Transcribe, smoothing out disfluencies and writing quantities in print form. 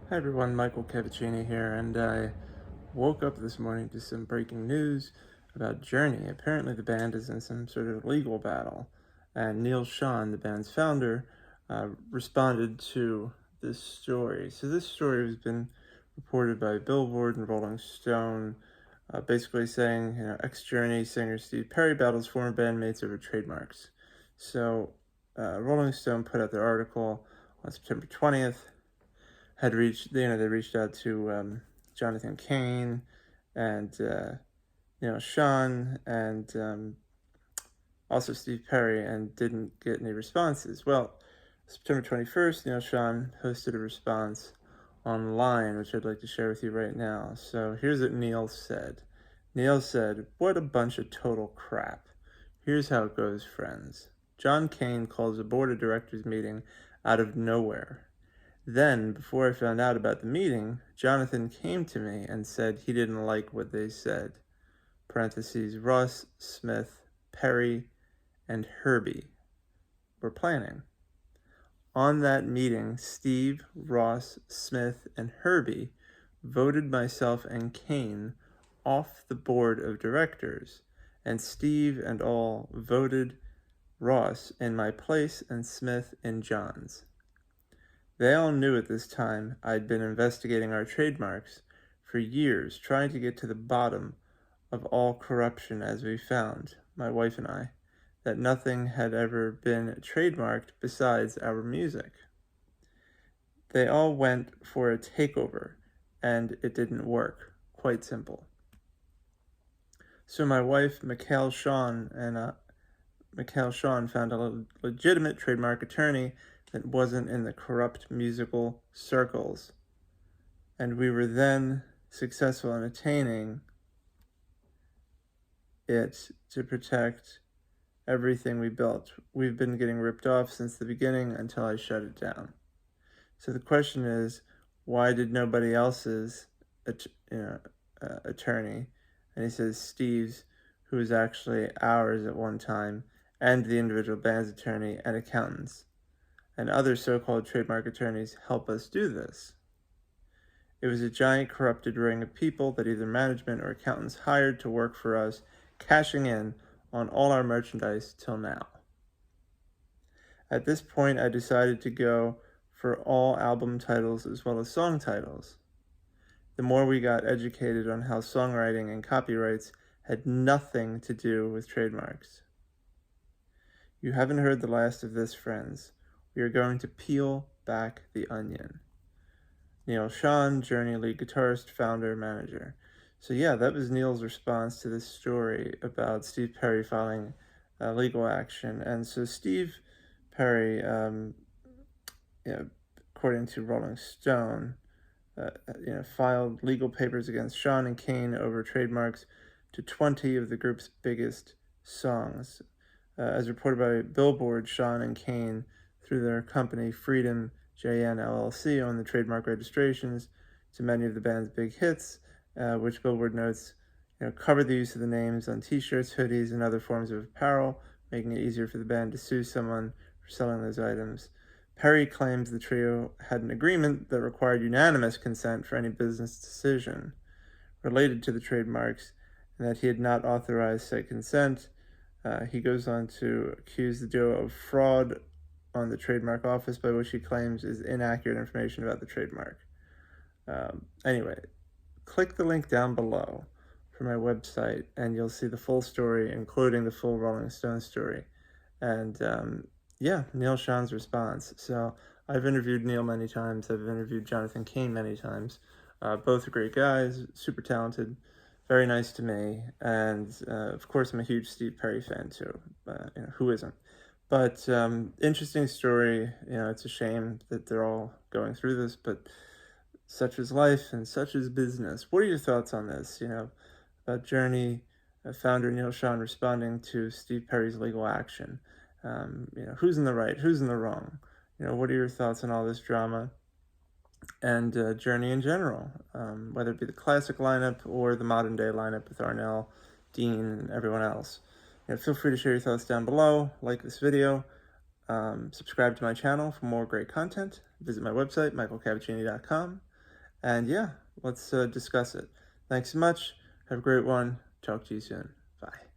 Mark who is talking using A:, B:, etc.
A: Hi everyone, Michael Cavacini here, and I woke up this morning to some breaking news about Journey. Apparently the band is in some sort of legal battle, and Neal Schon, the band's founder, responded to this story. So this story has been reported by Billboard and Rolling Stone, basically saying, ex-Journey singer Steve Perry battles former bandmates over trademarks. So Rolling Stone put out their article on September 20th, had reached, they reached out to Jonathan Cain and Neal Schon and also Steve Perry, and didn't get any responses. Well, September 21st, Neal Schon hosted a response online, which I'd like to share with you right now. So here's what Neal said. Neal said, "What a bunch of total crap. Here's how it goes, friends. John Cain calls a board of directors meeting out of nowhere. Then, before I found out about the meeting, Jonathan came to me and said he didn't like what they said. Parentheses, Ross, Smith, Perry, and Herbie were planning. On that meeting, Steve, Ross, Smith, and Herbie voted myself and Cain off the board of directors, and Steve and all voted Ross in my place and Smith in John's. They all knew at this time I'd been investigating our trademarks for years, trying to get to the bottom of all corruption, as we found, my wife and I, that nothing had ever been trademarked besides our music. They all went for a takeover, and it didn't work. Quite simple. So my wife, Neal Schon, found a legitimate trademark attorney that wasn't in the corrupt musical circles. And we were then successful in attaining it to protect everything we built. We've been getting ripped off since the beginning until I shut it down. So the question is, why did nobody else's attorney?" And he says Steve's, who was actually ours at one time, and the individual band's attorney and accountants, and other so-called trademark attorneys help us do this. It was a giant corrupted ring of people that either management or accountants hired to work for us, cashing in on all our merchandise till now. At this point, I decided to go for all album titles as well as song titles. The more we got educated on how songwriting and copyrights had nothing to do with trademarks. You haven't heard the last of this, friends. We are going to peel back the onion. Neal Schon, Journey lead guitarist, founder, manager. So yeah, that was Neal's response to this story about Steve Perry filing legal action. And so Steve Perry, according to Rolling Stone, filed legal papers against Schon and Cain over trademarks to 20 of the group's biggest songs. As reported by Billboard, Schon and Cain, through their company Freedom JN LLC, own the trademark registrations to many of the band's big hits, which Billboard notes, cover the use of the names on t-shirts, hoodies, and other forms of apparel, making it easier for the band to sue someone for selling those items. Perry claims the trio had an agreement that required unanimous consent for any business decision related to the trademarks, and that he had not authorized said consent. He goes on to accuse the duo of fraud on the trademark office, by which he claims is inaccurate information about the trademark. Anyway, click the link down below for my website, and you'll see the full story, including the full Rolling Stone story. And Neal Schon's response. So I've interviewed Neal many times. I've interviewed Jonathan Cain many times. Both are great guys, super talented, very nice to me. And of course, I'm a huge Steve Perry fan too. Who isn't? But interesting story. It's a shame that they're all going through this, but such is life and such is business. What are your thoughts on this? About Journey founder Neal Schon responding to Steve Perry's legal action. Who's in the right? Who's in the wrong? What are your thoughts on all this drama and Journey in general? Whether it be the classic lineup or the modern day lineup with Arnell, Dean, and everyone else. Feel free to share your thoughts down below, like this video, subscribe to my channel for more great content, visit my website, michaelcavacini.com, And yeah, let's discuss it. Thanks so much. Have a great one. Talk to you soon. Bye.